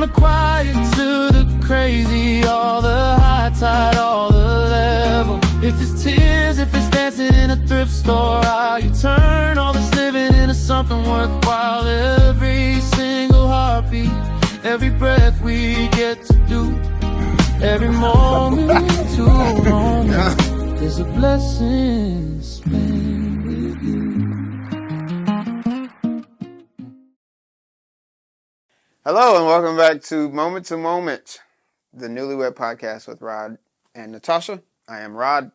the quiet to the crazy, all the high tide, all the level. If it's tears, if it's dancing in a thrift store, how you turn all this living into something worthwhile. Every single heartbeat, every breath we get to do, every moment to moment is a blessing spent with you. Hello and welcome back to Moment, the Newlywed Podcast with Rod and Natasha. I am Rod.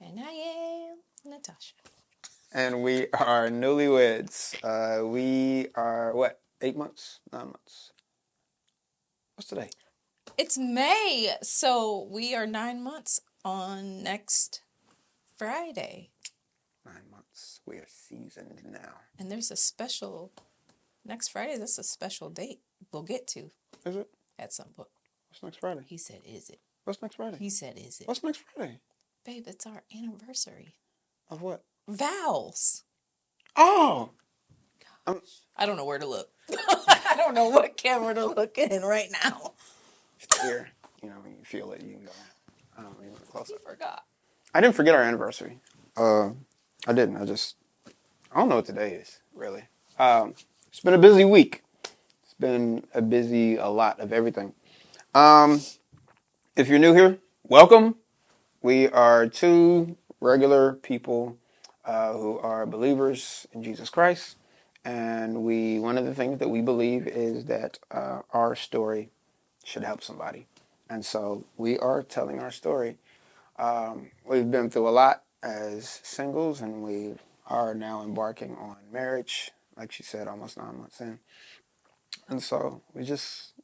And I am Natasha. And we are newlyweds. We are, 8 months? 9 months? What's today? It's May, so we are 9 months on next Friday. 9 months. We are seasoned now. And there's a special, next Friday, that's a special date we'll get to. Is it? At some point. What's next Friday? He said, is it? What's next Friday? He said, is it? What's next Friday? Babe, it's our anniversary. Of what? Vows. Oh! I don't know where to look. I don't know what camera to look in right now. It's here. You know, when you feel it, you can go. I don't even close You it. forgot. I didn't forget our anniversary. I didn't. I don't know what today is, really. It's been a busy week. It's been a lot of everything. If you're new here, welcome. We are two regular people who are believers in Jesus Christ. And one of the things that we believe is that our story should help somebody. And so we are telling our story. We've been through a lot as singles, and we are now embarking on marriage, like she said, almost 9 months in. And so we're just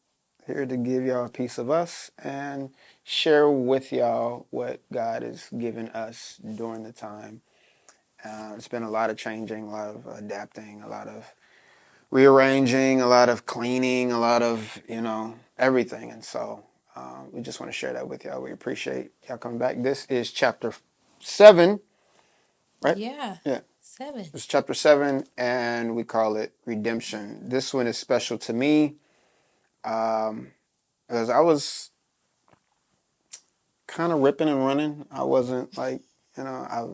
here to give y'all a piece of us and share with y'all what God has given us during the time. It's been a lot of changing, a lot of adapting, a lot of rearranging, a lot of cleaning, a lot of, everything. And so we just want to share that with y'all. We appreciate y'all coming back. This is chapter 7, right? Yeah. 7. It's chapter 7, and we call it Redemption. This one is special to me because I was kind of ripping and running. I wasn't like, I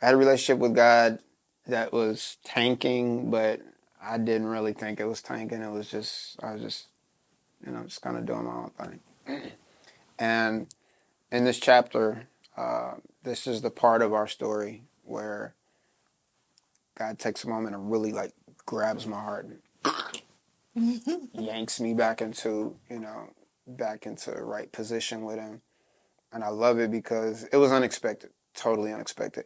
had a relationship with God that was tanking, but I didn't really think it was tanking. I was just kind of doing my own thing. And in this chapter, this is the part of our story where God takes a moment and really grabs my heart and yanks me back into the right position with him. And I love it because it was unexpected, totally unexpected.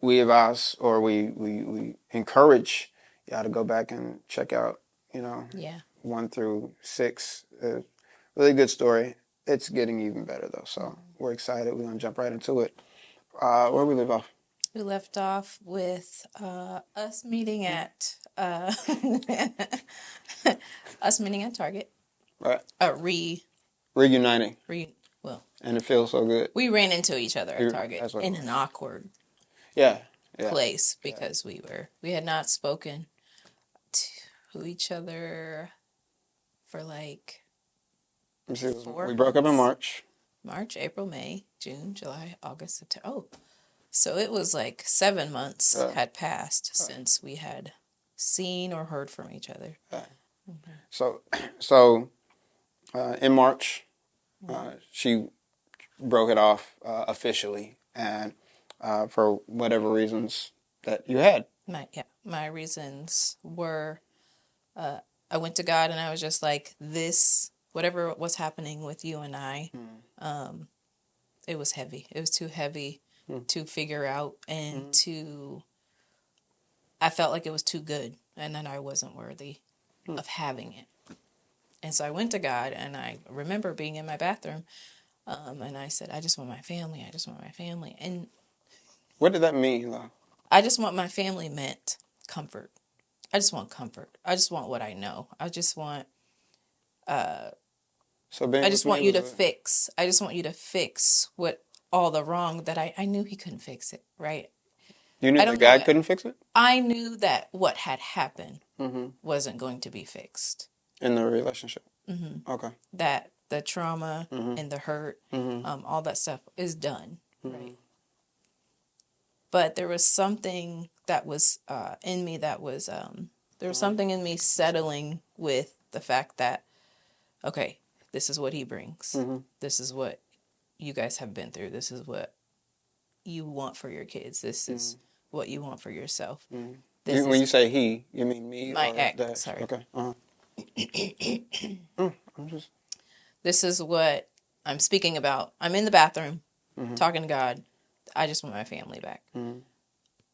We advise, or we encourage y'all to go back and check out, 1 through 6. Really good story. It's getting even better though, so we're excited. We're gonna jump right into it. Where we leave off? We left off with us meeting at Target. Right. Reuniting. And it feels so good. We ran into each other at Target in an awkward place because we had not spoken to each other for like 4 we broke up in March. March, April, May, June, July, August, September. Oh, so it was like 7 months had passed since we had seen or heard from each other. So in March, she broke it off officially, and for whatever reasons that you had. My reasons were I went to God and I was just like, this, whatever was happening with you and I, it was heavy. It was too heavy to figure out, and I felt like it was too good, and then I wasn't worthy of having it. And so I went to God, and I remember being in my bathroom, and I said, I just want my family. I just want my family. And what did that mean, though? I just want my family meant comfort. I just want comfort. I just want what I know. I just want, I just want you to fix. I just want you to fix all the wrong that I knew he couldn't fix it, right? You knew I that don't God know. couldn't fix it I knew that what had happened mm-hmm. wasn't going to be fixed. in the relationship. Mm-hmm. Okay. That the trauma Mm-hmm. and the hurt, Mm-hmm. all that stuff is done, Mm-hmm. right? But there was something that was in me that was there was something in me settling with the fact that, okay, this is what he brings. Mm-hmm. This is what you guys have been through. This is what you want for your kids. This is what you want for yourself. Mm-hmm. This When is you say he, you mean me my or ex. the ex? Sorry. Okay. I'm just. This is what I'm speaking about. I'm in the bathroom Mm-hmm. talking to God. I just want my family back. Mm-hmm.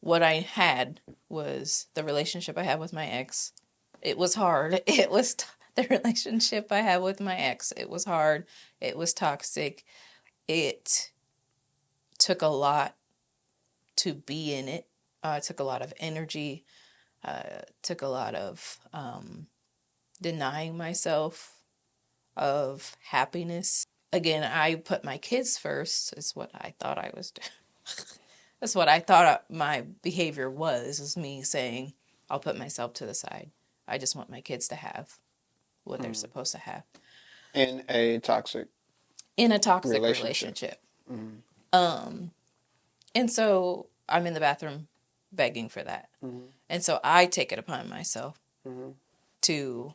What I had was the relationship I had with my ex. It was hard. It was the relationship I had with my ex. It was hard. It was toxic. It took a lot to be in it. It took a lot of energy. Took a lot of denying myself of happiness. Again, I put my kids first. Is what I thought I was doing. That's what I thought my behavior was me saying, I'll put myself to the side. I just want my kids to have what they're supposed to have. In a toxic Relationship. Mm-hmm. And so I'm in the bathroom begging for that. Mm-hmm. And so I take it upon myself Mm-hmm. to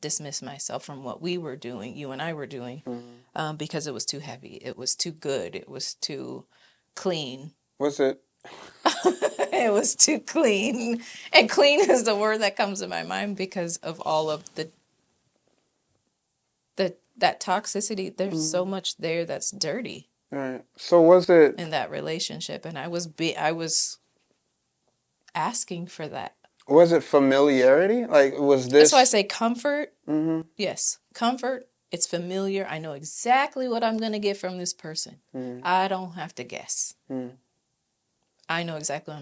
dismiss myself from what we were doing, you and I were doing, because it was too heavy. It was too good. It was too clean. Was it? It was too clean. And clean is the word that comes to my mind because of all of that toxicity. There's so much there that's dirty. Right. So was it in that relationship, and I was asking for that. Was it familiarity? Like, was this? That's why I say comfort. Mm-hmm. Yes, comfort. It's familiar. I know exactly what I'm going to get from this person. Mm-hmm. I don't have to guess. Mm-hmm. I know exactly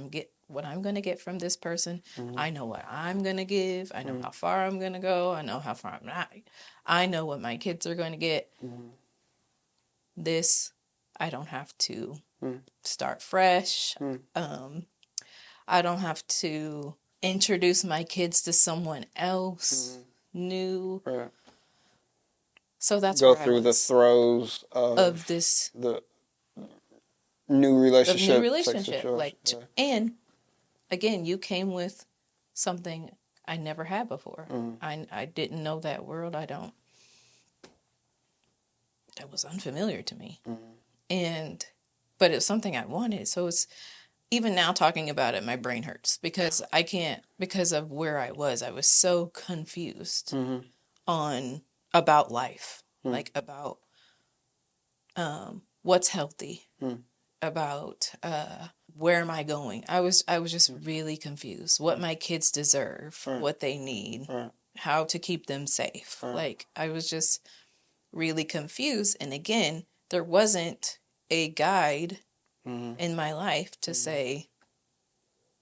what I'm going to get from this person. Mm-hmm. I know what I'm going to give. I know how far I'm going to go. I know how far I'm not. I know what my kids are going to get. Mm-hmm. This, I don't have to start fresh. I don't have to introduce my kids to someone else new. Right. So that's go where through the throes of this the new relationship. Like, and again, you came with something I never had before. I didn't know that world. That was unfamiliar to me. But it was something I wanted. So it's, even now talking about it, my brain hurts because I can't, because of where I was so confused about life, like about what's healthy, about where am I going. I was just really confused. What my kids deserve, what they need, how to keep them safe. Like, I was just really confused. And again, there wasn't a guide in my life to say,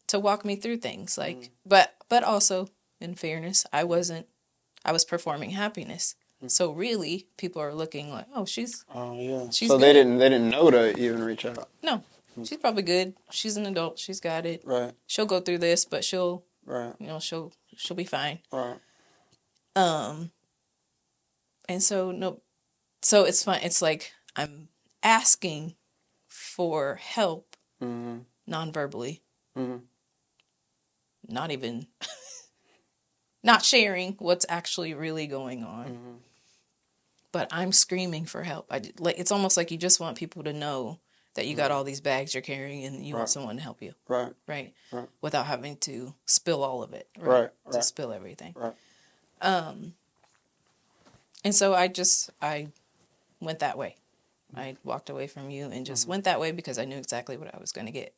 to walk me through things. Like, but also, in fairness, I was performing happiness. So really, people are looking like, oh, she's so good. they didn't know to even reach out. No, she's probably good. She's an adult. She's got it. Right. She'll go through this, but she'll she'll be fine. Right. And so no, so it's fine. It's like I'm asking for help, non-verbally, not even, not sharing what's actually really going on. But I'm screaming for help. It's almost like you just want people to know that you got all these bags you're carrying and you want someone to help you. Right. Without having to spill all of it. Right. To spill everything. Right. And so I went that way. I walked away from you and just went that way because I knew exactly what I was going to get.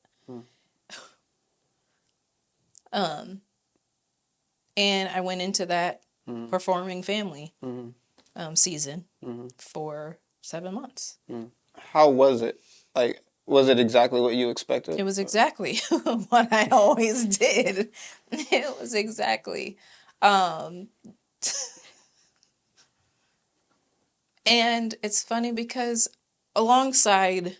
And I went into that performing family season for 7 months. How was it? Like, was it exactly what you expected? It was exactly what I always did. It was exactly. And it's funny because alongside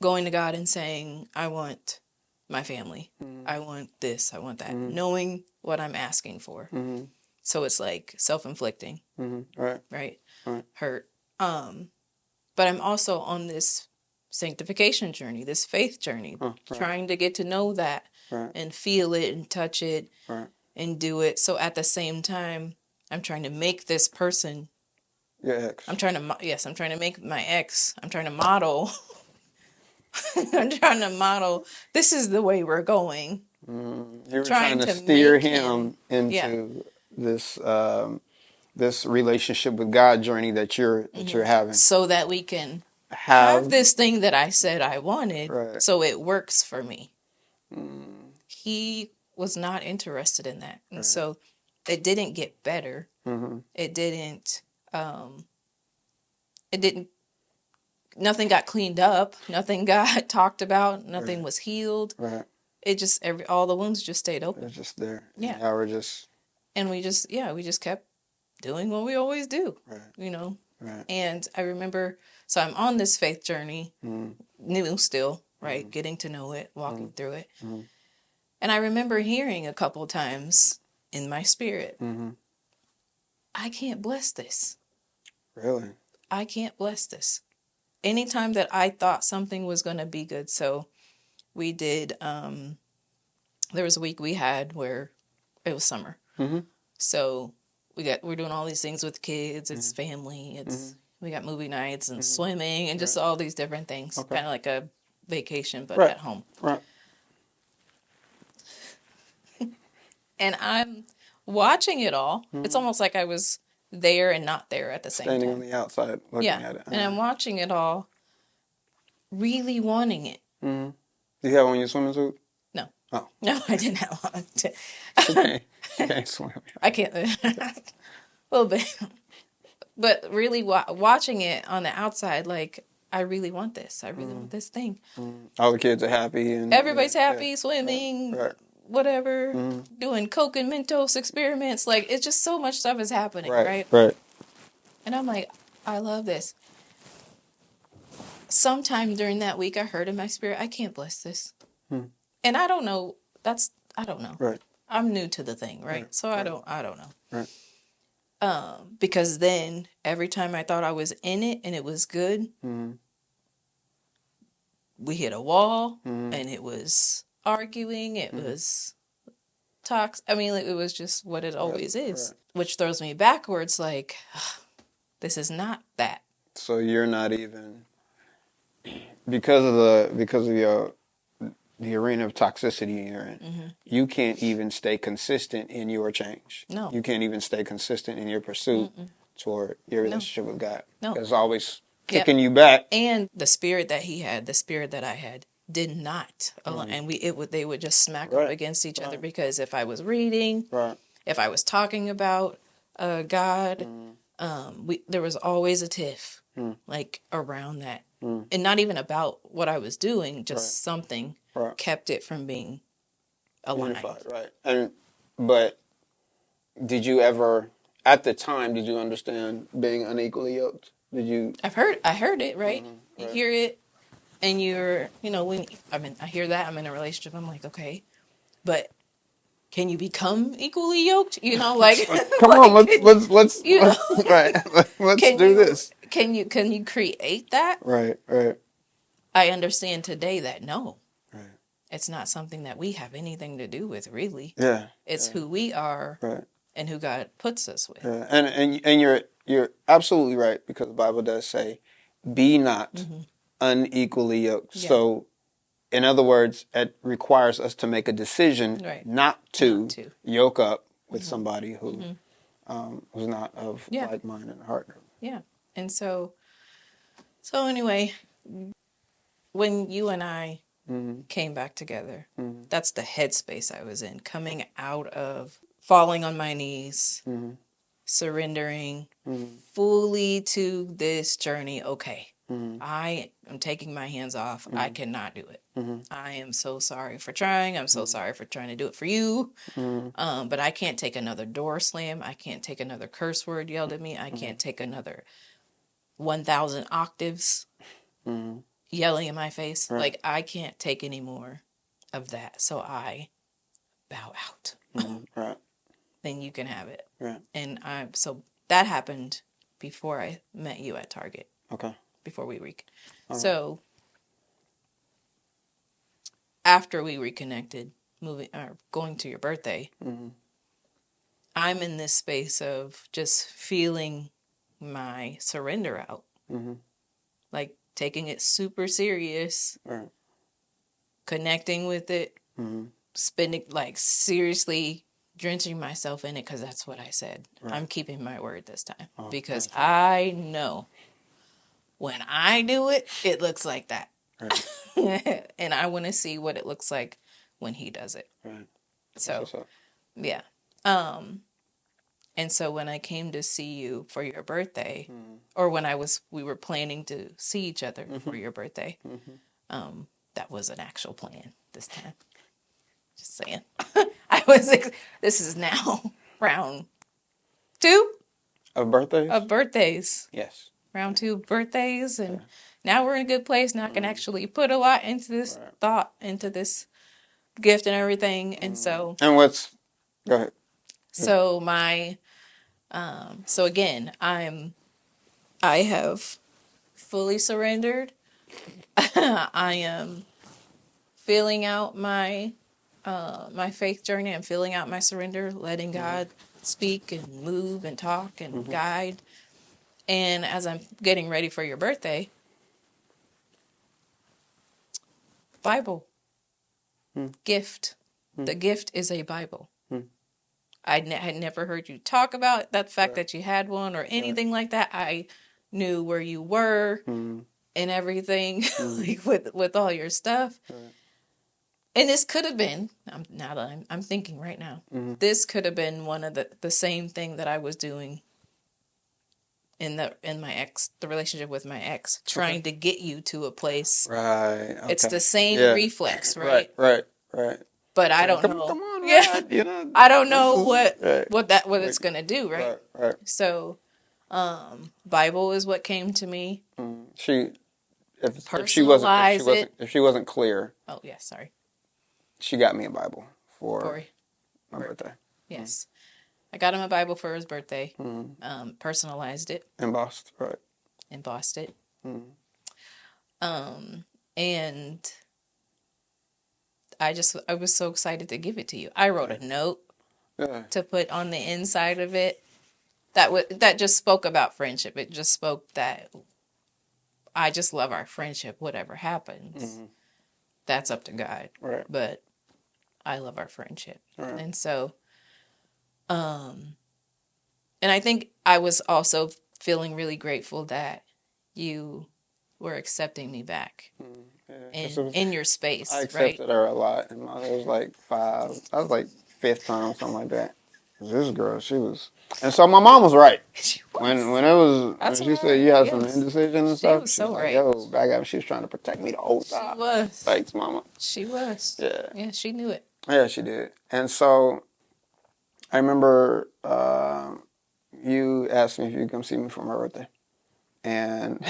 going to God and saying, I want my family. I want this. I want that. Knowing what I'm asking for. So it's like self-inflicting. Right. Right? Right. Hurt. But I'm also on this sanctification journey, this faith journey, Right. trying to get to know that Right. and feel it and touch it Right. and do it. So at the same time, I'm trying to make this person. Your ex. I'm trying to make my ex. I'm trying to model. I'm trying to model. This is the way we're going. You were trying to steer him into this this relationship with God journey that you're having, so that we can have this thing that I said I wanted, Right. so it works for me. He was not interested in that, and so it didn't get better. It didn't. It didn't. Nothing got cleaned up. Nothing got talked about. Nothing was healed. Right. It just all the wounds just stayed open. It's just there. Yeah. Now we're just. And we just kept doing what we always do. Right. You know. Right. And I remember, so I'm on this faith journey, new still, right? Getting to know it, walking through it. And I remember hearing a couple times in my spirit, I can't bless this. Really? I can't bless this. Anytime that I thought something was going to be good. So we did, there was a week we had where it was summer. So we're doing all these things with kids. It's family. We got movie nights and swimming and just all these different things. Okay. Kind of like a vacation, but Right. at home. Right. And I'm watching it all. It's almost like I was there and not there at the same Standing time. on the outside looking at it. And I'm watching it all, really wanting it. Do you have on your swimming suit? No. Oh. No, I didn't have one. You can't swim. I can't. A little bit. But really watching it on the outside, like, I really want this. I really want this thing. All the kids are happy. And Everybody's happy, swimming, Right. whatever, doing Coke and Mentos experiments. Like, it's just so much stuff is happening, right? Right. And I'm like, I love this. Sometime during that week, I heard in my spirit, I can't bless this. And I don't know. I don't know. Right. I'm new to the thing, right? So I don't know. Right. Because then every time I thought I was in it and it was good, we hit a wall and it was arguing. It was talks. I mean, it was just what it always is, which throws me backwards. Like, this is not that. So you're not even because of your the arena of toxicity you're in. You can't even stay consistent in your change. No. You can't even stay consistent in your pursuit toward your relationship with God. No. It's always kicking you back. And the spirit that he had, the spirit that I had, did not align. And they would just smack up against each other because if I was reading, if I was talking about God, there was always a tiff like around that. And not even about what I was doing, just something kept it from being aligned. Unified, but did you ever, at the time, did you understand being unequally yoked? Did you? I heard it, right? You hear it, and I hear that, I'm in a relationship, I'm like, okay, but can you become equally yoked? Like, come on, let's let's can do this. Can you create that? Right. I understand today that no. It's not something that we have anything to do with, really. Yeah. It's who we are and who God puts us with. Yeah. And you're absolutely right, because the Bible does say, be not unequally yoked. Yeah. So, in other words, it requires us to make a decision not to yoke up with somebody who who's not of like mind and heart. Yeah. And so anyway, when you and I came back together, that's the headspace I was in, coming out of falling on my knees, surrendering fully to this journey. Okay, I am taking my hands off. I cannot do it. I am so sorry for trying. I'm so sorry for trying to do it for you. But I can't take another door slam. I can't take another curse word yelled at me. I can't take another 1,000 octaves. yelling in my face. Right. Like, I can't take any more of that. So I bow out. Right. Then you can have it. Right. And so that happened before I met you at Target. Okay. Before we Right. So after we reconnected, going to your birthday, I'm in this space of just feeling my surrender out. Like taking it super serious, Right. connecting with it, spending, like, seriously drenching myself in it, because that's what I said. Right. I'm keeping my word this time, Oh, because thank you. I know when I do it, it looks like that. Right. And I want to see what it looks like when he does it. Right. So, That's what's up. yeah. And so when I came to see you for your birthday, or when we were planning to see each other for your birthday, that was an actual plan this time. Just saying. This is now round 2 Of birthdays? of birthdays. Yes. Round 2 of birthdays, and now we're in a good place. Now I can actually put a lot into this thought, into this gift and everything. And so, go ahead. so so again, I have fully surrendered. I am filling out my faith journey. I'm filling out my surrender, letting God speak and move and talk and guide. And as I'm getting ready for your birthday, Bible, gift. The gift is a Bible. I had never heard you talk about that fact that you had one or anything like that. I knew where you were and everything, like with all your stuff. And this could have been, now that I'm thinking right now, this could have been one of the same thing that I was doing in the relationship with my ex, trying to get you to a place. Right. Okay. It's the same reflex, right? Right. But I don't know. Come on, yeah. Rod, you know. I don't know what Right. it's gonna do, right? Right. So, Bible is what came to me. If she wasn't clear, Oh yeah, sorry. she got me a Bible for my birthday. Yes, I got him a Bible for his birthday. Personalized it, Embossed, right? Embossed it. And I was so excited to give it to you. I wrote a note to put on the inside of it that just spoke about friendship. It just spoke that I just love our friendship. Whatever happens, that's up to God. Right. But I love our friendship. Right. And so, and I think I was also feeling really grateful that you were accepting me back in your space. I accepted her a lot, and it was like 5. I was like 5th time, something like that. This girl, she was, and so my mom was right. When it was, when she said you had some indecision and stuff, was she so was like, right. yo, back up. She was trying to protect me the whole time. She was. Thanks, mama. She was. Yeah. Yeah, she knew it. Yeah, she did. And so I remember you asked me if you could come see me for my birthday. And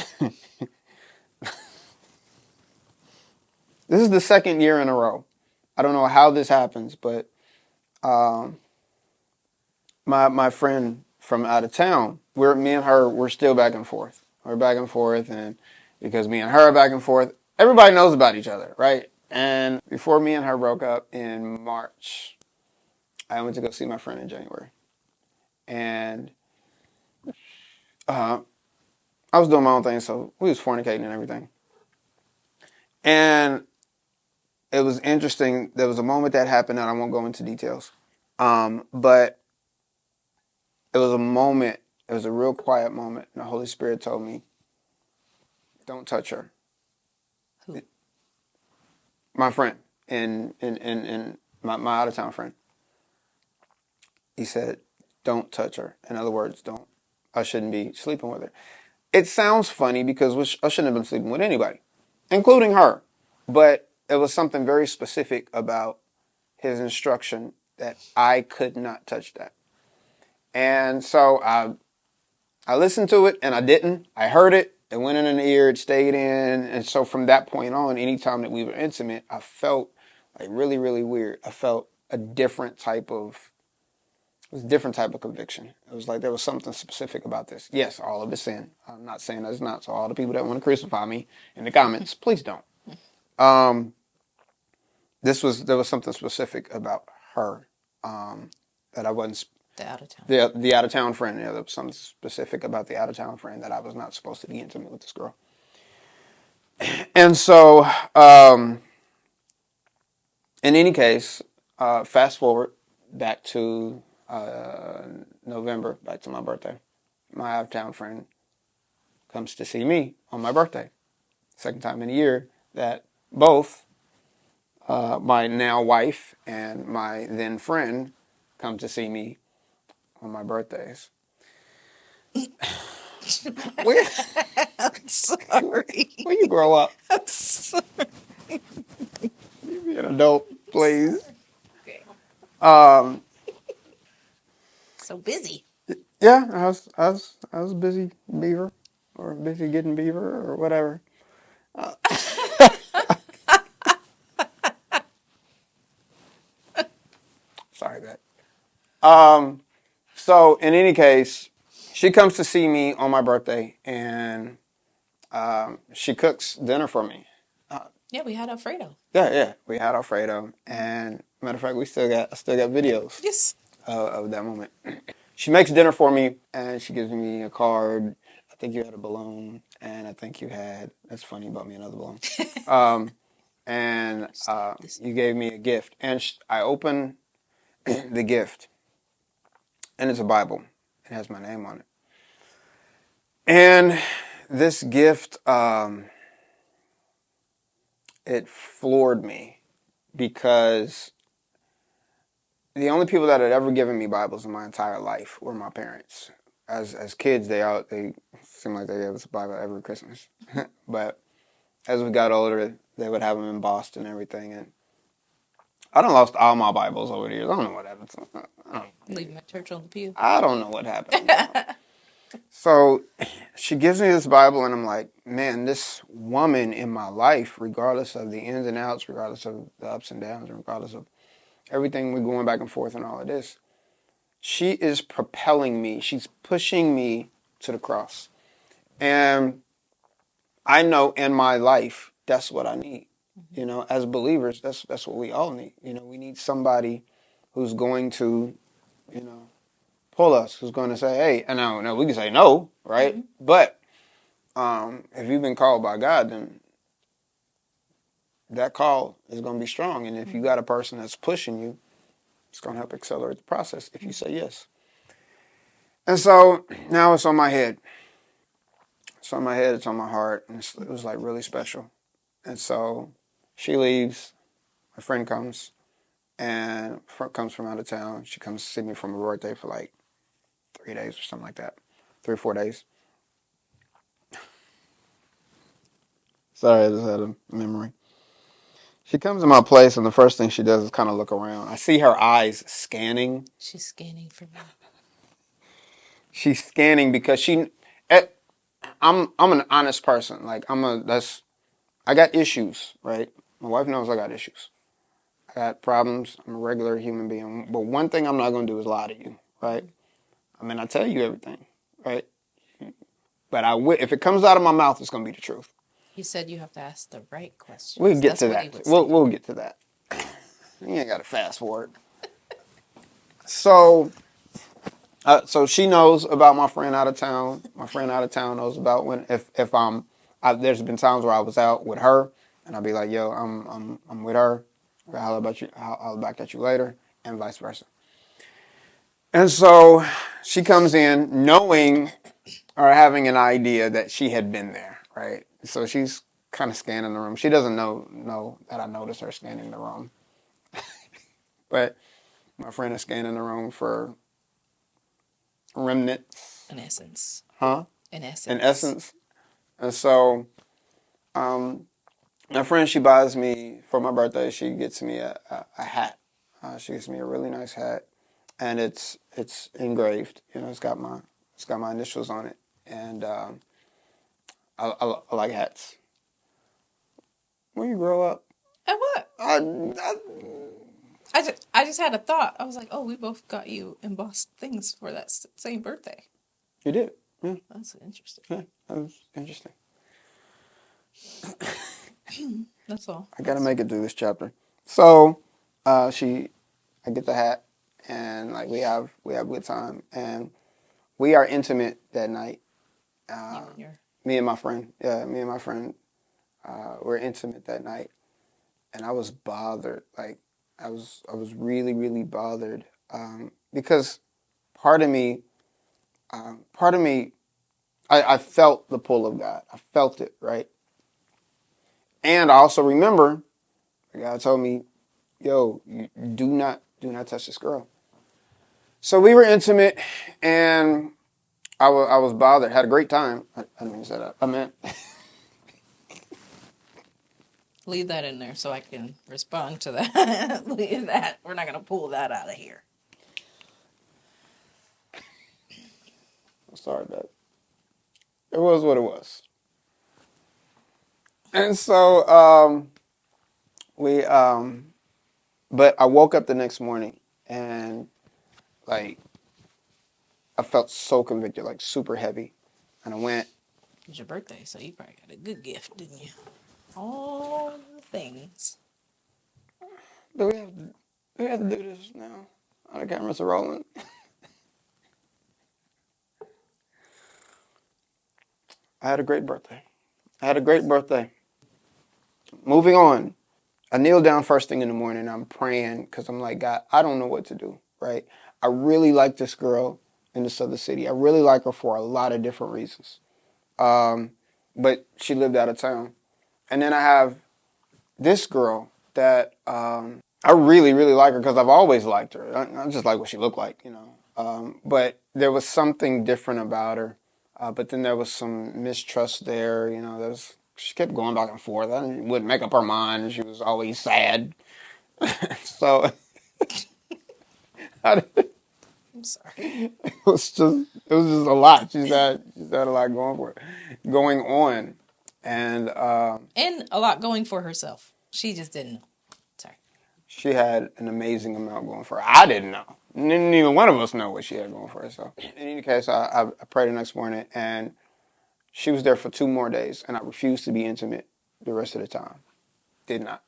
this is the 2nd year in a row. I don't know how this happens, but my friend from out of town, me and her, we're still back and forth. We're back and forth, and because me and her are back and forth, everybody knows about each other, right? And before me and her broke up in March, I went to go see my friend in January. And I was doing my own thing, so we was fornicating and everything. And it was interesting. There was a moment that happened, and I won't go into details. But it was a moment, it was a real quiet moment, and the Holy Spirit told me, don't touch her. Who? My friend, my out-of-town friend. He said, don't touch her. In other words, I shouldn't be sleeping with her. It sounds funny because I shouldn't have been sleeping with anybody, including her. But it was something very specific about his instruction that I could not touch that. And so I listened to it and I didn't. I heard it It went in an ear, it stayed in. And so from that point on, anytime that we were intimate, I felt like really, really weird. I felt a different type of, it was a different type of conviction. It was like there was something specific about this. Yes, all of it's sin. I'm not saying that's not. So all the people that want to crucify me in the comments, please don't. There was something specific about her that I wasn't. The out of town. The out of town friend. Yeah, there was something specific about the out of town friend that I was not supposed to be intimate with this girl. And so, in any case, fast forward back to November, back to my birthday. My out of town friend comes to see me on my birthday. Second time in a year that both my now wife and my then friend come to see me on my birthdays. Where, I'm sorry. where you grow up? I'm sorry. You be an adult, please. Okay. Um, So busy. yeah, I was busy beaver, or busy getting beaver, or whatever. Sorry, that. So in any case, she comes to see me on my birthday, and she cooks dinner for me. Yeah, we had Alfredo. Yeah, we had Alfredo, and matter of fact, I still got videos Yes. of that moment. She makes dinner for me, and she gives me a card. I think you had a balloon, and I think you had. That's funny, you bought me another balloon. And you gave me a gift, and I open the gift, and it's a Bible. It has my name on it, and this gift, it floored me because the only people that had ever given me Bibles in my entire life were my parents. As kids, they seemed like they gave us a Bible every Christmas, but as we got older, they would have them embossed and everything. And I done lost all my Bibles over the years. I don't know what happened. Leaving my church on the pew. I don't know what happened. So she gives me this Bible, and I'm like, man, this woman in my life, regardless of the ins and outs, regardless of the ups and downs, and regardless of everything we're going back and forth and all of this, she is propelling me. She's pushing me to the cross. And I know in my life, that's what I need. You know, as believers, that's what we all need. You know, we need somebody who's going to, you know, pull us, who's going to say, hey, and now we can say no, right? Mm-hmm. But if you've been called by God, then that call is going to be strong. And if you got a person that's pushing you, it's going to help accelerate the process if you say yes. And so now it's on my head. It's on my head, it's on my heart, and it was like really special. And so she leaves, my friend comes, and comes from out of town. She comes to see me for my birthday for like 3 days or something like that. 3 or 4 days. Sorry, I just had a memory. She comes to my place, and the first thing she does is kind of look around. I see her eyes scanning. She's scanning for me. She's scanning because I'm an honest person. Like I got issues, right? My wife knows I got issues. I got problems. I'm a regular human being. But one thing I'm not going to do is lie to you, right? I mean, I tell you everything, right? But if it comes out of my mouth, it's going to be the truth. He said you have to ask the right questions. We'll get to that. We'll get to that. You ain't got to fast forward. So she knows about my friend out of town. My friend out of town knows about if there's been times where I was out with her, and I'll be like, yo, I'm with her. I'll holler back at you later, and vice versa. And so she comes in knowing or having an idea that she had been there, right? So she's kind of scanning the room. She doesn't know that I noticed her scanning the room. But my friend is scanning the room for remnants. In essence. Huh? In essence. In essence. And so my friend, she buys me, for my birthday, she gets me a hat. She gets me a really nice hat. And it's engraved. You know, it's got my initials on it. And I like hats. When you grow up, And what? I I just had a thought. I was like, oh, we both got you embossed things for that same birthday. you did. Yeah, That's interesting. yeah, that was interesting. That's all. I gotta make it through this chapter. So, I get the hat, and like we have good time, and we are intimate that night. You and your... Me and my friend, we're intimate that night, and I was bothered. Like I was really really bothered because part of me, part of me, I felt the pull of God. I felt it, right? And I also remember God told me, "Yo, you do not touch this girl." So we were intimate, and I was bothered. Had a great time. I didn't mean to say that. I meant. Leave that in there so I can respond to that. Leave that. We're not going to pull that out of here. I'm sorry, babe. It was what it was. And so but I woke up the next morning and like I felt so convicted, like super heavy. And I went. It was your birthday, so you probably got a good gift, didn't you? All the things. Do we have to do this now? Oh, the cameras are rolling. I had a great birthday. I had a great birthday. Moving on. I kneel down first thing in the morning. I'm praying because I'm like, God, I don't know what to do, right? I really like this girl in this other city. I really like her for a lot of different reasons. But she lived out of town. And then I have this girl that I really, really like her because I've always liked her. I just like what she looked like, you know. But there was something different about her. But then there was some mistrust there, you know. She kept going back and forth. I wouldn't make up her mind. She was always sad. So I'm sorry. it was just a lot. She's had a lot going on, and a lot going for herself. She just didn't know. Sorry. she had an amazing amount going for her. I didn't know. Neither one of us know what she had going for herself. In any case, I prayed the next morning, and she was there for 2 more days, and I refused to be intimate the rest of the time. Did not.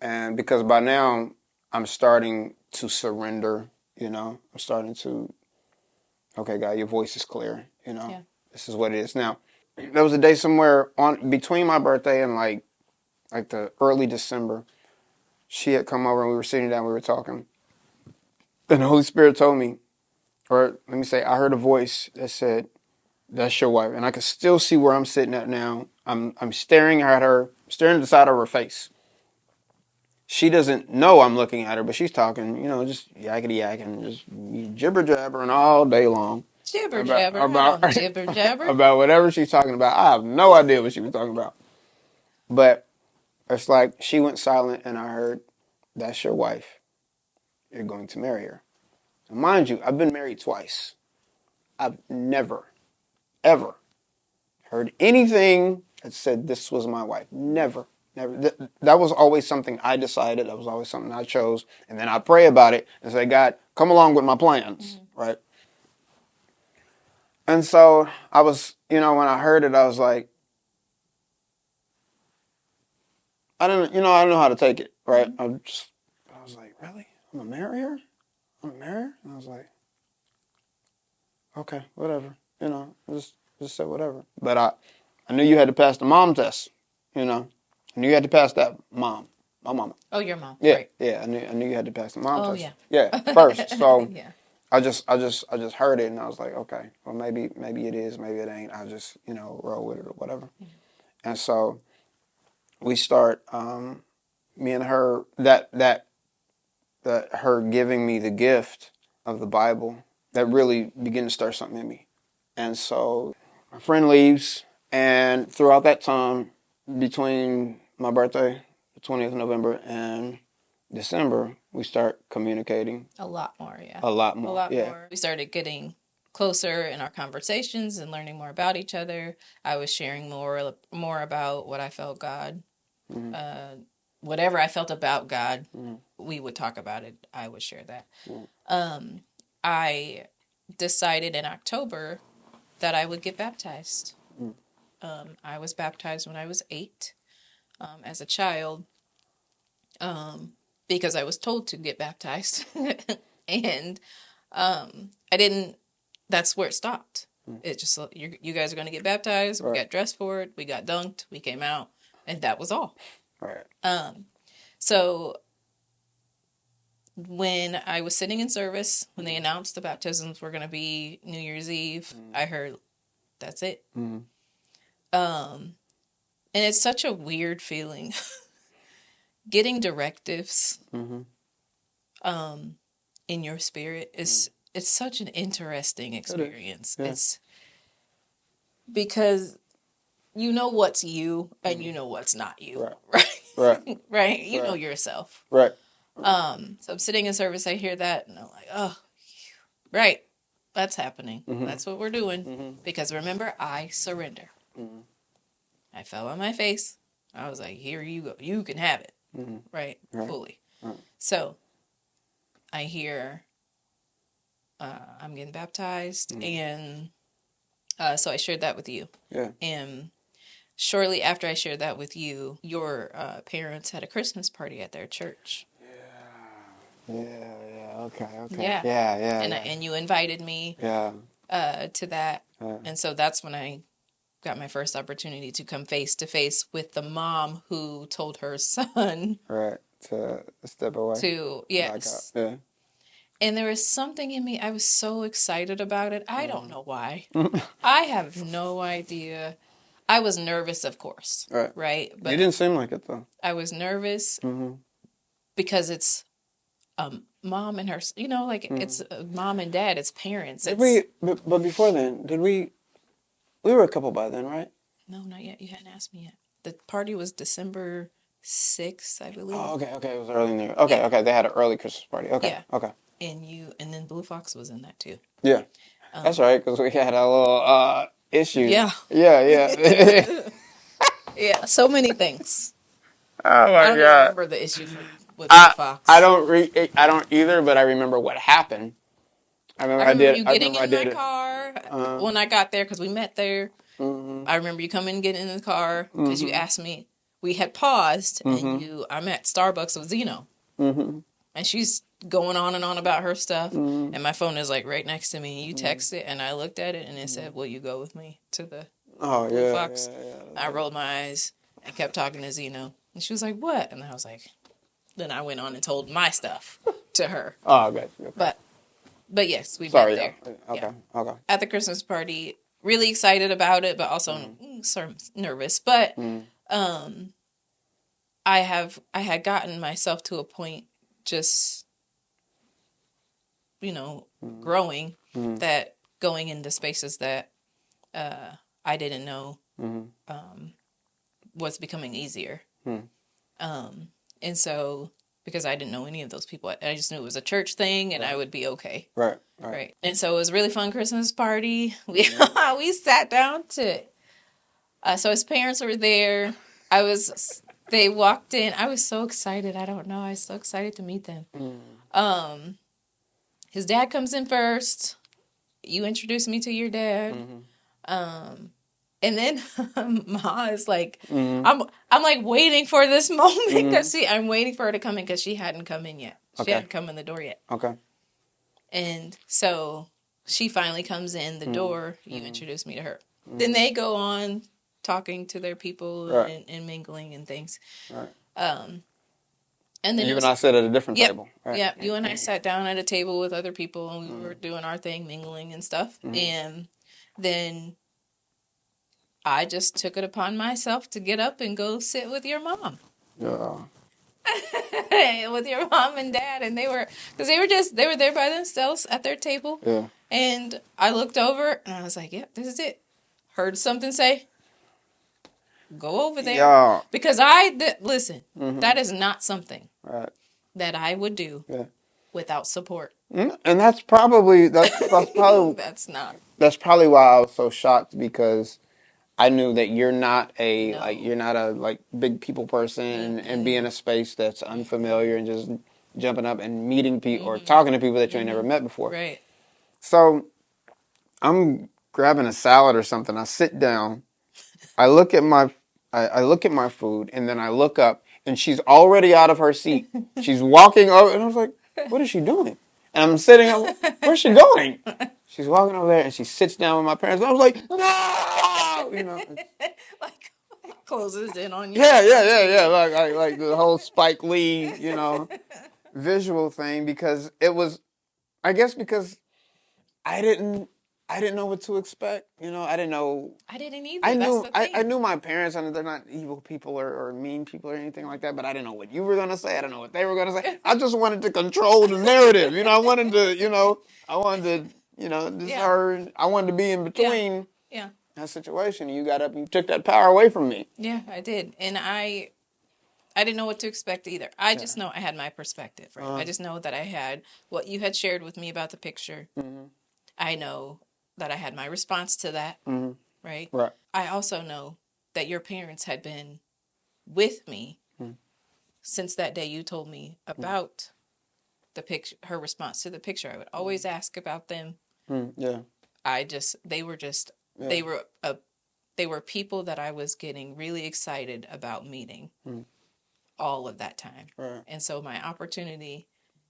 And because by now I'm starting to surrender, you know, I'm starting to, okay, God, your voice is clear, you know, Yeah. This is what it is. Now, there was a day somewhere on between my birthday and like the early December, she had come over and we were sitting down, we were talking. And the Holy Spirit told me, or let me say, I heard a voice that said, that's your wife. And I can still see where I'm sitting at now. I'm staring at her, staring at the side of her face. She doesn't know I'm looking at her, but she's talking, you know, just yakety yakking, just jibber jabbering all day long. Jibber jabber. About Jibber jabber. about whatever she's talking about. I have no idea what she was talking about. But it's like she went silent and I heard, that's your wife. You're going to marry her. Now, mind you, I've been married twice. I've never, ever heard anything that said this was my wife. Never. Never. That was always something I decided. That was always something I chose. And then I pray about it and say, God, come along with my plans, right? And so I was, you know, when I heard it, I was like, I don't know how to take it, right? I was like, really? I'm gonna marry her? I'm gonna marry her? And I was like, okay, whatever. You know, just say whatever. But I knew you had to pass the mom test, you know. I knew you had to pass that my mama. Oh, your mom. Yeah, Right. yeah. I knew you had to pass the mom test. Yeah. Yeah, first. So Yeah. I just heard it and I was like, okay, well maybe it is, maybe it ain't. I'll just, you know, roll with it or whatever. And so we start, me and her, that her giving me the gift of the Bible, that really began to stir something in me. And so my friend leaves, and throughout that time, between my birthday, the 20th of November, and December, we start communicating. A lot more, yeah. A lot more, A lot yeah. more. We started getting closer in our conversations and learning more about each other. I was sharing more about what I felt God, whatever I felt about God. We would talk about it. I would share that. I decided in October that I would get baptized. I was baptized when I was 8 as a child because I was told to get baptized. And I didn't, that's where it stopped. It just, you guys are going to get baptized. We got dressed for it. We got dunked. We came out. And that was all. Right. So when I was sitting in service, when they announced the baptisms were going to be New Year's Eve, I heard, that's it. And it's such a weird feeling. Getting directives in your spirit is it's such an interesting experience. Yeah. It's because you know what's you and you know what's not you. Right. Right. You know yourself. Right. So I'm sitting in service, I hear that and I'm like, oh, right. That's happening. That's what we're doing. Because remember, I surrender. I fell on my face. I was like, here you go. You can have it. Right. Fully. So I hear I'm getting baptized. And so I shared that with you. Yeah. And shortly after I shared that with you, your parents had a Christmas party at their church. Okay. Yeah. And you invited me to that. And so that's when I got my first opportunity to come face to face with the mom who told her son to step away. Yes. And there was something in me, I was so excited about it. I don't know why. I have no idea. I was nervous, of course. Right. But you didn't seem like it, though. I was nervous because it's mom and her, it's mom and dad, it's parents. But before then, we were a couple by then, right? No, not yet. You hadn't asked me yet. The party was December 6th, I believe. Oh, okay. It was early in the year. Okay. They had an early Christmas party. Okay. And then Blue Fox was in that too. Yeah. That's right, because we had a little issue. Yeah. Yeah, so many things. Oh my God. I don't even remember the issue with Blue Fox. I don't either, but I remember what happened. I remember you getting in my car when I got there because we met there. I remember you coming and getting in the car because you asked me. We had paused and I'm at Starbucks with Zeno. And she's going on and on about her stuff. And my phone is like right next to me. You text it and I looked at it and it said, will you go with me to the Blue Fox? I rolled my eyes and kept talking to Zeno. And she was like, what? And I was like, then I went on and told my stuff to her. Oh, okay. But yes, we met there. Okay. At the Christmas party, really excited about it, but also sort of nervous. But I had gotten myself to a point just, growing, that going into spaces that I didn't know was becoming easier. And so, because I didn't know any of those people, I just knew it was a church thing and I would be okay. Right. And so it was a really fun Christmas party. We sat down to, so his parents were there. They walked in. I was so excited. I don't know. I was so excited to meet them. His dad comes in first. You introduced me to your dad. And then Ma is like, I'm like waiting for this moment because I'm waiting for her to come in because she hadn't come in yet. She hadn't come in the door yet. And so she finally comes in the door. You introduced me to her. Then they go on talking to their people and mingling and things. And then you and I sat at a different table. Right? Yeah, you and I sat down at a table with other people and we were doing our thing, mingling and stuff. And then I just took it upon myself to get up and go sit with your mom. With your mom and dad. And they were there by themselves at their table. And I looked over and I was like, yep, this is it. Heard something say, go over there. Because listen, that is not something that I would do without support. And that's probably that's probably That's not. that's probably why I was so shocked because I knew that you're not a like No. you're not a like big people person and be in a space that's unfamiliar and just jumping up and meeting people or talking to people that you ain't never met before. Right. So I'm grabbing a salad or something. I sit down. I look at my I look at my food and then I look up and she's already out of her seat. She's walking over and I was like, what is she doing? And I'm sitting up, where's she going? She's walking over there and she sits down with my parents. I was like, no, Like closes in on you. yeah. Like the whole Spike Lee, visual thing because it was, I guess because I didn't, I didn't know what to expect. I didn't know. I didn't I either. That's knew the I thing. knew my parents, and they're not evil people or mean people or anything like that. But I didn't know what you were gonna say. I didn't know what they were gonna say. I just wanted to control the narrative. I wanted to, just Yeah. her. I wanted to be in Yeah. between Yeah. that situation. And you got up and you took that power away from me. Yeah, I did. And I didn't know what to expect either. I Yeah. just know I had my perspective, right? Uh-huh. I just know that I had what you had shared with me about the picture. Mm-hmm. I know that I had my response to that, Mm-hmm. right? Right. I also know that your parents had been with me Mm-hmm. since that day you told me about the picture, her response to the picture. I would always ask about them. Mm-hmm. Yeah. They were just, Yeah. they were people that I was getting really excited about meeting all of that time. Right. And so my opportunity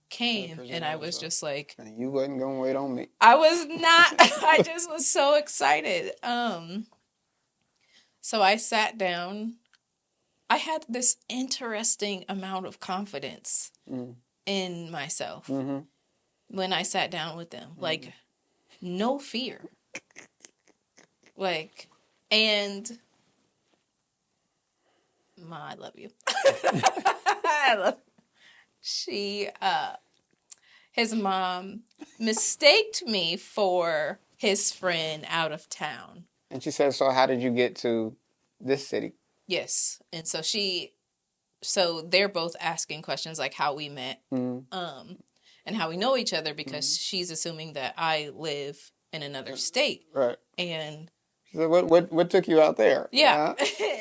came and I was just like, And you wasn't gonna wait on me. I was not, I just was so excited. So I sat down. I had this interesting amount of confidence in myself when I sat down with them. Like, no fear. Like, and I love you. I love she his mom mistaked me for his friend out of town. And she said, "So how did you get to this city?" Yes. And so they're both asking questions like how we met, and how we know each other because she's assuming that I live in another state. Right. And She said, "What took you out there?" yeah.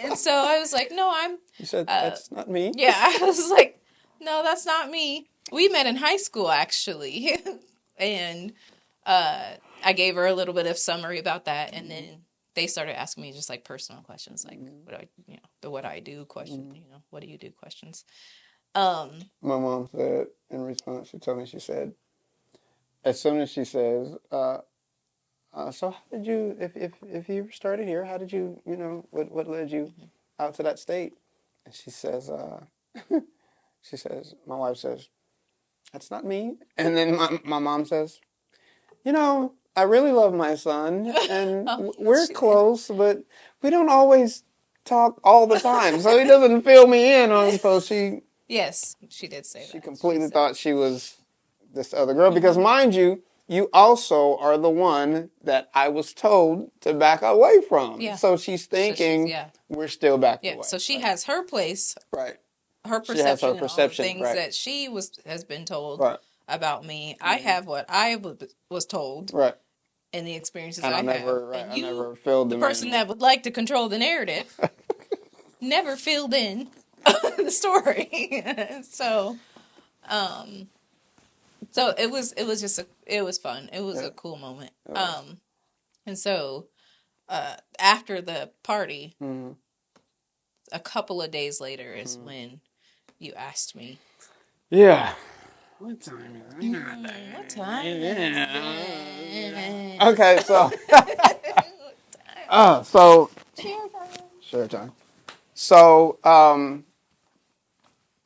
And so I was like, no, You said, "That's not me." yeah, I was like, no, that's not me. We met in high school actually. And I gave her a little bit of summary about that, and then they started asking me just like personal questions, like the what I do question, what do you do questions. My mom said in response, she told me, she said, as soon as she says, so how did you, if you started here, how did you, what led you out to that state? And she says, my wife says, that's not me. And then my mom says, I really love my son, and we're close, but we don't always talk all the time, so he doesn't fill me in on. So Yes, she did say she that. completely thought she was this other girl because, mind you, you also are the one that I was told to back away from. Yeah. So she's thinking we're still backed away. So she has her place, right. Her She has perception, her and all the perception, things right. that she has been told Right. about me. I have what I was told, right, and the experiences and I have. never, right, I never filled the them person in. that would like to control the narrative, never filled in the story. So it was just it was fun. It was a cool moment. And so after the party, a couple of days later is when you asked me. Yeah. What time is it? What time? Okay, so share time. So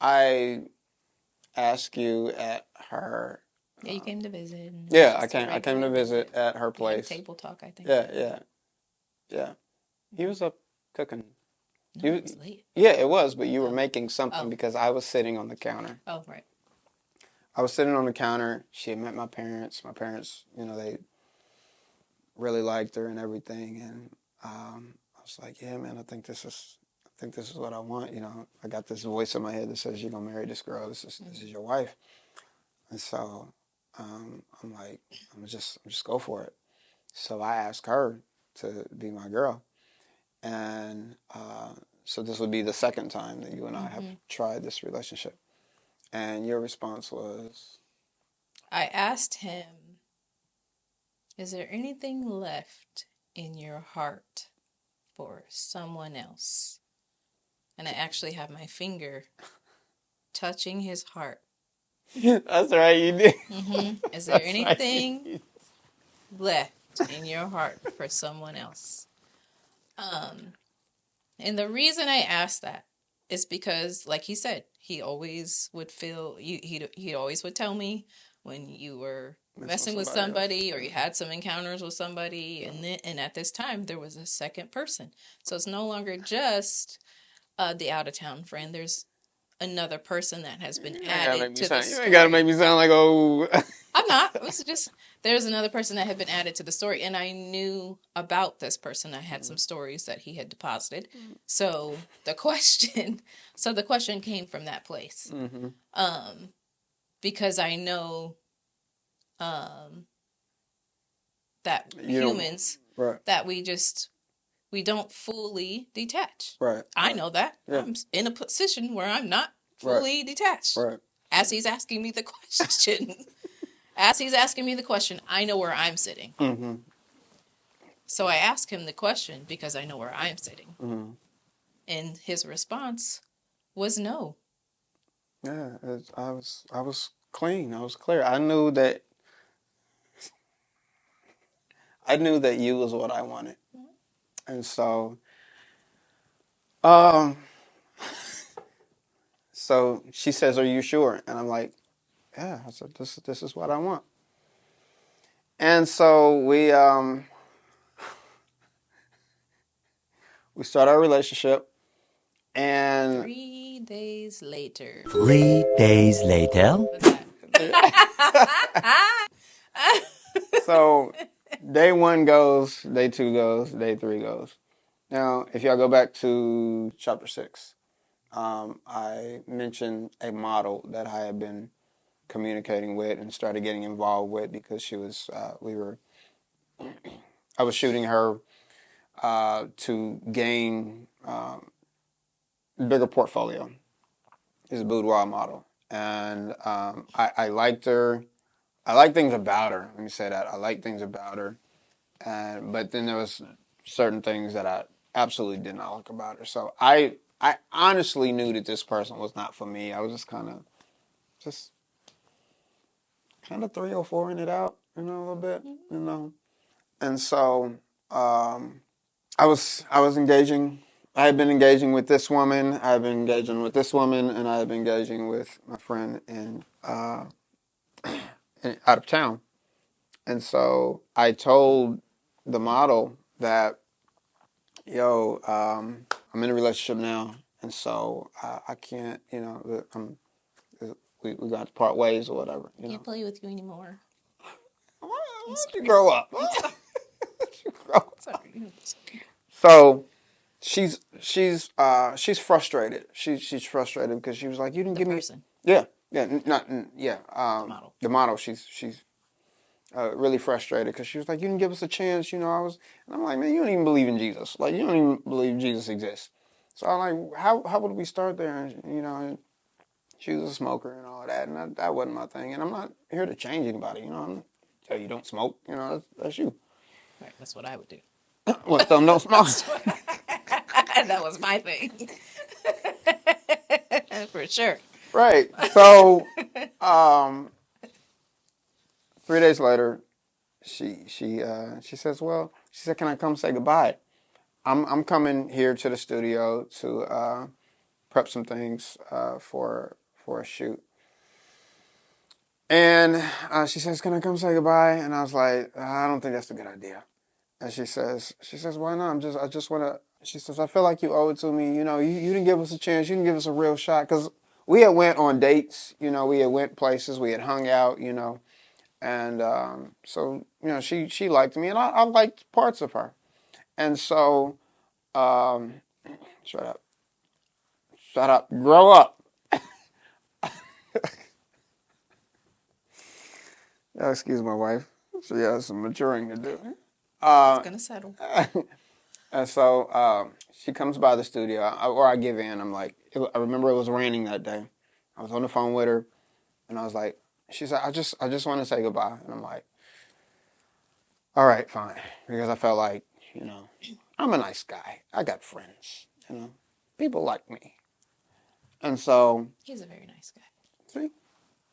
I asked you at her. Yeah, you came to visit. Yeah, I came to visit at her place. Table talk, I think. Yeah. He was up cooking. No, it was late. Yeah, it was, but you were making something because I was sitting on the counter. Oh, right. I was sitting on the counter. She had met my parents. My parents, they really liked her and everything. And I was like, yeah, man, I think this is what I want. I got this voice in my head that says, you're going to marry this girl. This is your wife. And so I'm like, I'm just go for it. So I asked her to be my girl, and so this would be the second time that you and I have tried this relationship. And your response was, I asked him, is there anything left in your heart for someone else? And I actually have my finger touching his heart. "That's right, you did." Is there That's right, you anything did. left in your heart for someone else? And the reason I asked that is because, like he said, he always would feel he always would tell me when you were messing with somebody or you had some encounters with somebody, and at this time there was a second person, so it's no longer just the out of town friend. There's another person that has been added to the story. You ain't gotta make me sound like, oh. I'm not. It was just there's another person that had been added to the story, and I knew about this person. I had some stories that he had deposited. So the question, came from that place, because I know that humans Right. that we don't fully detach. Right. I know that. Yeah. I'm in a position where I'm not fully detached. Right. As he's asking me the question. I know where I'm sitting. Mm-hmm. So I ask him the question because I know where I'm sitting. Mm-hmm. And his response was no. Yeah, I was clean. I was clear. I knew that you was what I wanted, and so um, so she says, "Are you sure?" And I'm like, "Yeah." I said, "This is what I want." And so we start our relationship, and 3 days later. 3 days later. What's that? so day 1 goes, day 2 goes, day 3 goes. Now, if y'all go back to chapter 6, I mentioned a model that I had been communicating with and started getting involved with because she was, I was shooting her to gain bigger portfolio. Is a boudoir model, and I liked her. I like things about her. Let me say that I like things about her, but then there was certain things that I absolutely did not like about her. So I honestly knew that this person was not for me. I was just kind of 304 in it out, a little bit, And so I was engaging. I had been engaging with this woman. I had been engaging with this woman, and I had been engaging with my friend out of town. And so I told the model that, yo, I'm in a relationship now, and so I can't, we got to part ways or whatever. Can't play with you anymore. Why don't you grow up? Why don't you grow up? Sorry. So she's frustrated. She's frustrated because she was like, you didn't give me. Yeah, Model. The model. She's really frustrated because she was like, you didn't give us a chance. And I'm like, man, you don't even believe in Jesus. Like, you don't even believe Jesus exists. So I'm like, how would we start there? And she was a smoker and all of that, and that wasn't my thing. And I'm not here to change anybody. I'm tell you don't smoke. That's you. Right, that's what I would do. What, tell them don't smoke? That was my thing. For sure. Right. So 3 days later, she says, well, she said, can I come say goodbye? I'm coming here to the studio to prep some things for a shoot. And she says, can I come say goodbye? And I was like, I don't think that's a good idea. And she says, why not? I just want to. She says, I feel like you owe it to me. You didn't give us a chance. You didn't give us a real shot because we had went on dates. We had went places. We had hung out. And so she liked me, and I liked parts of her. And so, shut up, grow up. Excuse my wife. She has some maturing to do. It's gonna settle. And so she comes by the studio, or I give in. I'm like, I remember it was raining that day. I was on the phone with her, and I was like, she said, I just want to say goodbye. And I'm like, all right, fine. Because I felt like, I'm a nice guy. I got friends, people like me. And so, He's a very nice guy. see,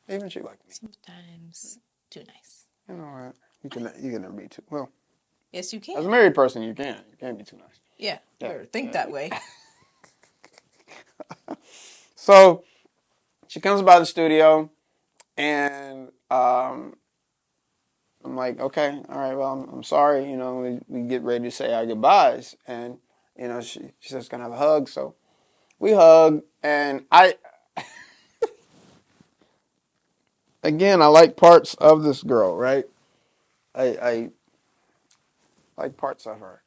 even she liked me. Sometimes too nice. You know what? You can never be too, well, Yes, you as a can. married person, you can't be too nice. Yeah, Yeah. or think that way. So she comes by the studio, and I'm like, okay, all right, well, I'm sorry. We get ready to say our goodbyes, and she says gonna have a hug, so we hug, and again, I like parts of this girl, right? I like parts of her,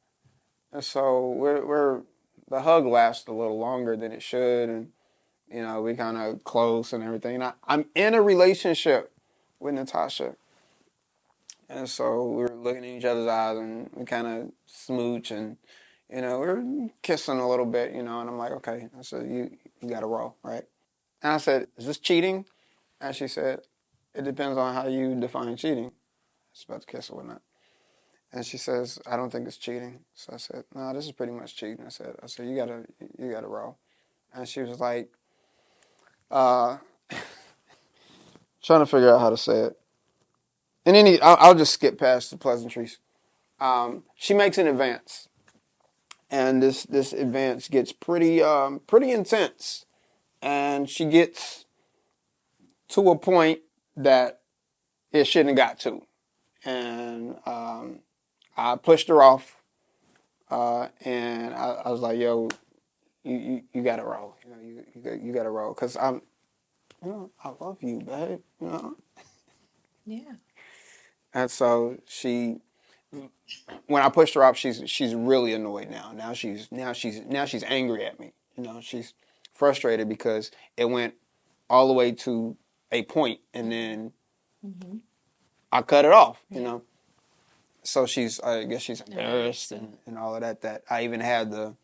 and so the hug lasts a little longer than it should, and we kind of close and everything. And I'm in a relationship with Natasha. And so we were looking in each other's eyes and we kind of smooch and, we were kissing a little bit, and I'm like, okay. I said, you got to roll, right? And I said, is this cheating? And she said, it depends on how you define cheating. I was about to kiss her or not. And she says, I don't think it's cheating. So I said, no, this is pretty much cheating. I said, you gotta roll. And she was like, trying to figure out how to say it. And I'll just skip past the pleasantries. She makes an advance, and this advance gets pretty intense, and she gets to a point that it shouldn't have got to, and I pushed her off, and I was like, yo, you got to roll, you got to roll, because I love you, babe, Yeah. And so when I pushed her off, she's really annoyed now. Now she's angry at me. She's frustrated because it went all the way to a point, and then I cut it off. So I guess she's embarrassed and all of that. That I even had the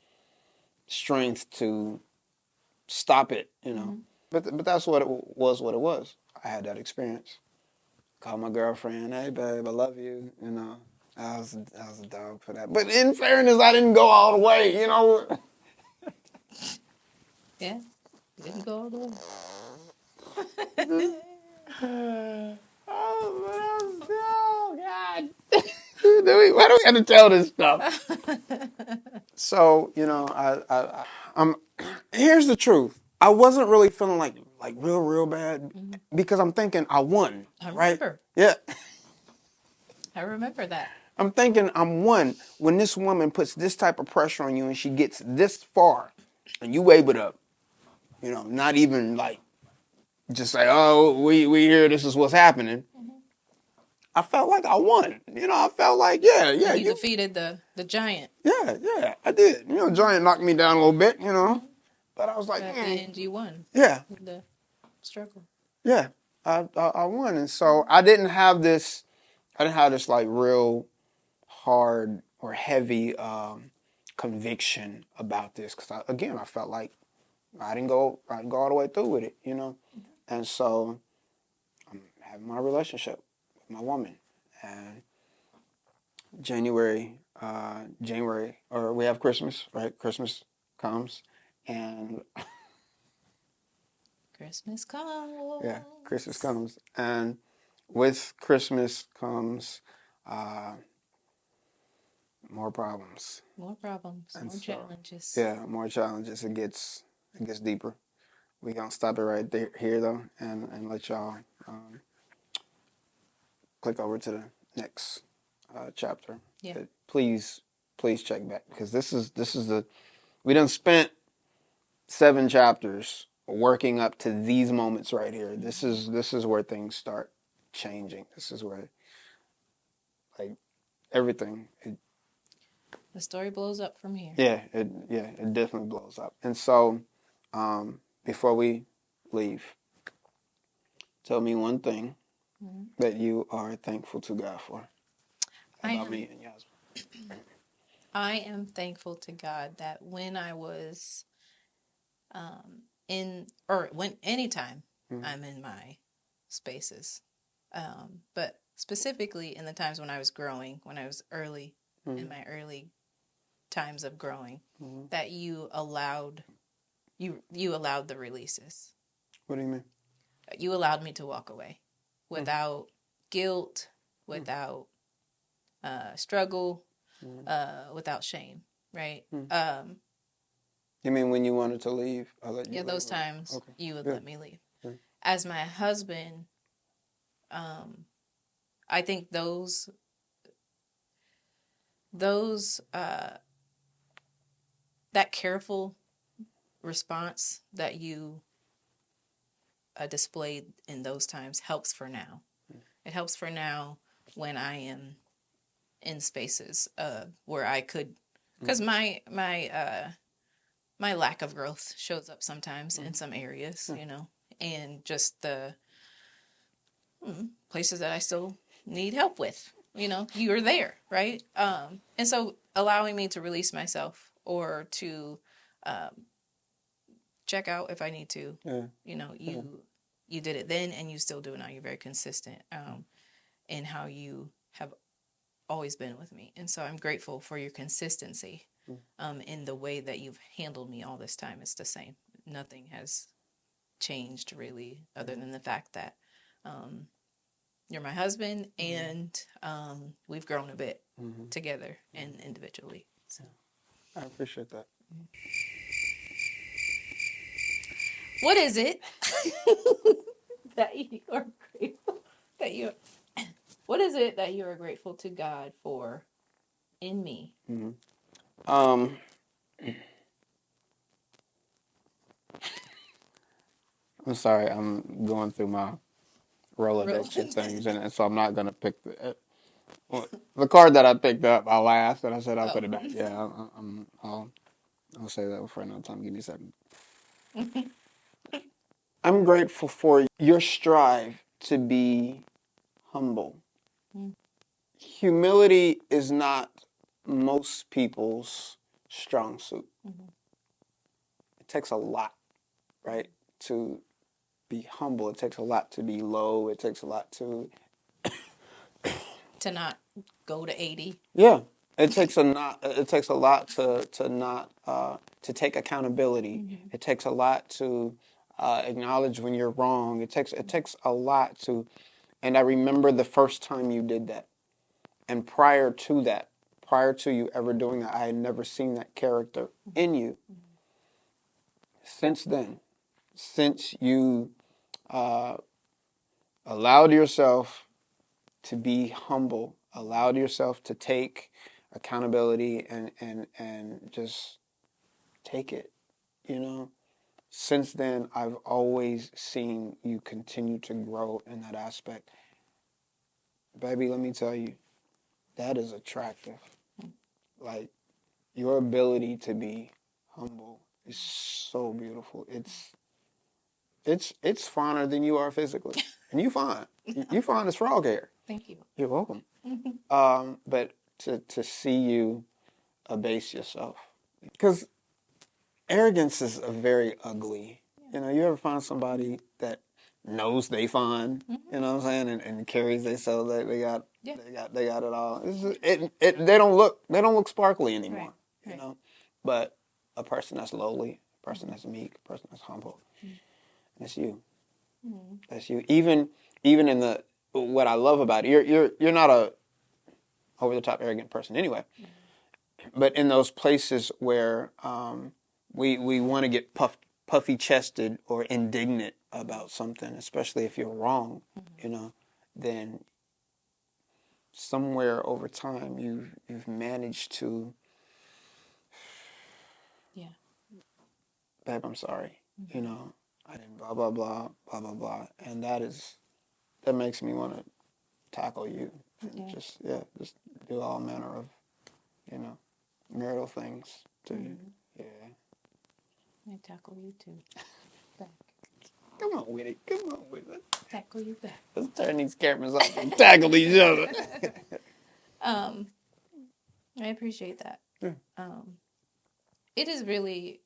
strength to stop it. But that's what it was. What it was. I had that experience. Called my girlfriend, hey babe, I love you. I was a dog for that. But in fairness, I didn't go all the way. Yeah. Didn't go all the way. Oh God! Why do we have to tell this stuff? So I'm. Here's the truth. I wasn't really feeling like real bad because I'm thinking I won. I right? remember. Yeah. I remember that. I'm thinking I'm won when this woman puts this type of pressure on you and she gets this far, and you able to, not even like just say, oh, we here, this is what's happening. I felt like I won. I felt like, yeah. You defeated the giant. Yeah, I did. Giant knocked me down a little bit, But I was like, At the end, you won. Yeah. The struggle. Yeah, I won. And so I didn't have this like real hard or heavy conviction about this because I felt like I didn't go all the way through with it, And so I'm having my relationship with my woman, and January, or we have Christmas, right? Christmas comes, and Christmas comes. yeah, Christmas comes, and with Christmas comes more problems. More problems. More challenges. Yeah, more challenges. It gets deeper. We gonna stop it right here though, and let y'all click over to the next chapter. Yeah. Please check back because this is we done spent 7 chapters working up to these moments right here. This is where things start changing. This is where like everything. The story blows up from here. Yeah, it definitely blows up. And so, before we leave, tell me one thing that you are thankful to God for about me and your husband? I am thankful to God that when I was anytime I'm in my spaces, but specifically in the times when I was growing, when I was early in my early times of growing, that you allowed the releases. What do you mean? You allowed me to walk away without guilt, without struggle, without shame, right? You mean when you wanted to leave, I let you Yeah, leave? those times Okay. you would Yeah. let me leave. Yeah. As my husband, I think those that careful response that you displayed in those times helps for now. It helps for now when I am in spaces where I could, because my lack of growth shows up sometimes in some areas, and just the places that I still need help with. You're there, right? And so allowing me to release myself or to check out if I need to. You did it then, and you still do it now. You're very consistent in how you have always been with me, and so I'm grateful for your consistency in the way that you've handled me all this time. It's the same. Nothing has changed really, other than the fact that you're my husband, and we've grown a bit together and individually. So I appreciate that. what is it that you are grateful what is it that you are grateful to God for in me? I'm sorry, I'm going through my Rolodex of things, and so I'm not going to pick the card that I picked up. I laughed and I said I'll put it back. Yeah, I'll say that for another time. Give me a second. I'm grateful for your strive to be humble. Humility is not most people's strong suit. It takes a lot, right, to be humble. It takes a lot to be low. It takes a lot to not go to 80. Yeah, it takes a not. It takes a lot to not to take accountability. It takes a lot to acknowledge when you're wrong. It takes a lot to. And I remember the first time you did that, and prior to that, prior to you ever doing that, I had never seen that character in you. Since then, since you allowed yourself to be humble, allowed yourself to take accountability and just take it, Since then, I've always seen you continue to grow in that aspect. Baby, let me tell you, that is attractive. Like, your ability to be humble is so beautiful. It's finer than you are physically. And you fine. You fine as frog hair. Thank you. You're welcome. But to see you abase yourself. Because arrogance is a very ugly. You ever find somebody that knows they fine, you know what I'm saying, and carries themselves like they got it all. They don't look sparkly anymore, you know. But a person that's lowly, a person that's meek, a person that's humble, that's you. That's you. Even in the what I love about it, you're not a over the top arrogant person anyway. But in those places where we want to get puffy chested or indignant about something, especially if you're wrong, then somewhere over time you've managed to, babe, I'm sorry, I didn't blah blah blah blah blah blah, and that makes me want to tackle you and just do all manner of marital things to you. Yeah. I tackle you too. Back. Come on with it. Come on with it. tackle you back. Let's turn these cameras off and tackle each other. I appreciate that. Yeah. It is really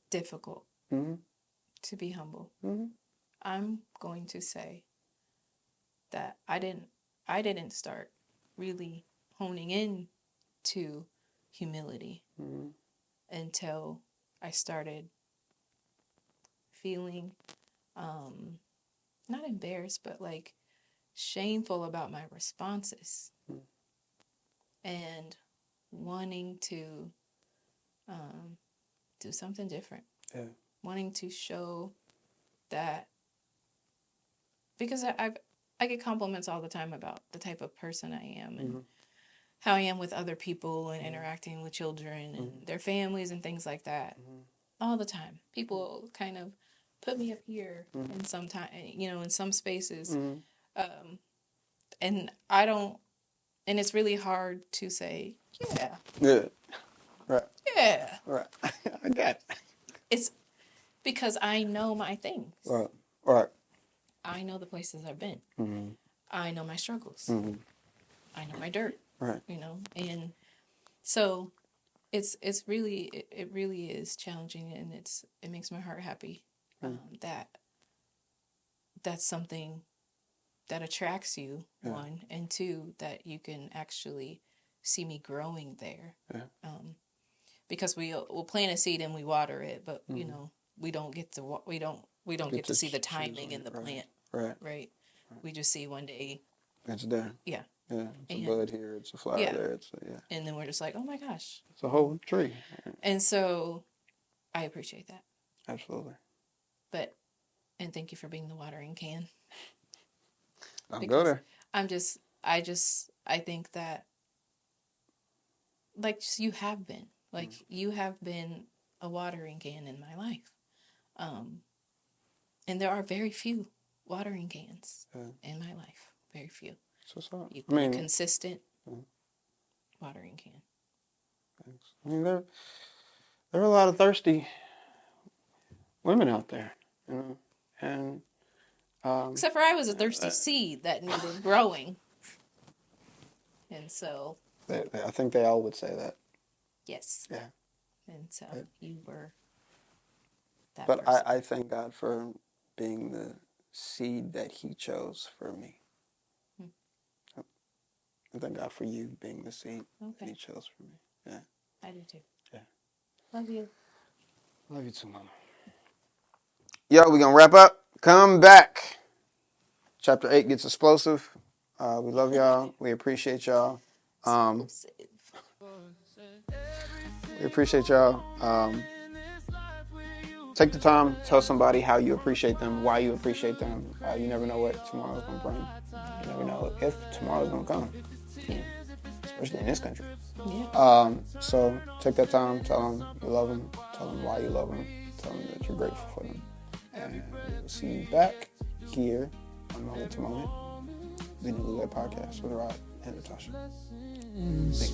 difficult to be humble. I'm going to say that I didn't start really honing in to humility until I started feeling not embarrassed, but like shameful about my responses and wanting to do something different. Yeah. Wanting to show that, because I get compliments all the time about the type of person I am and how I am with other people and interacting with children and their families and things like that. All the time. People kind of put me up here in some time, in some spaces. And I don't, and it's really hard to say, yeah. Yeah. Right. Yeah. Right. I got it. It's because I know my things. Right. Right. I know the places I've been. I know my struggles. I know my dirt. Right. And so it really is challenging, and it makes my heart happy that that's something that attracts you, one, and two, that you can actually see me growing there. Yeah. Because we'll plant a seed and we water it, but we don't get to get to see the timing in the plant. Right. We just see one day it's there. Yeah. Yeah. It's a bud here. It's a flower there. And then we're just like, oh my gosh. It's a whole tree. And so I appreciate that. Absolutely. And thank you for being the watering can. I'll go there. I think that, like, you have been. Like, you have been a watering can in my life. And there are very few watering cans in my life. Very few. So You've been a consistent watering can. Thanks. I mean, there are a lot of thirsty women out there, and except for I was a thirsty seed that needed growing, and so I think they all would say that. Yes. Yeah. And so you were that But person. I thank God for being the seed that He chose for me. I thank God for you being the seed that He chose for me. Yeah. I do too. Yeah. Love you. Love you too, Mama. Yo, we're going to wrap up. Come back. Chapter 8 gets explosive. We love y'all. We appreciate y'all. We appreciate y'all. Take the time. Tell somebody how you appreciate them, why you appreciate them. You never know what tomorrow's going to bring. You never know if tomorrow's going to come. Yeah. Especially in this country. Yeah. So take that time. Tell them you love them. Tell them why you love them. Tell them that you're grateful for them. And we'll see you back here on Moment to Moment, the Newlywed Podcast with Rod and Natasha. Thanks.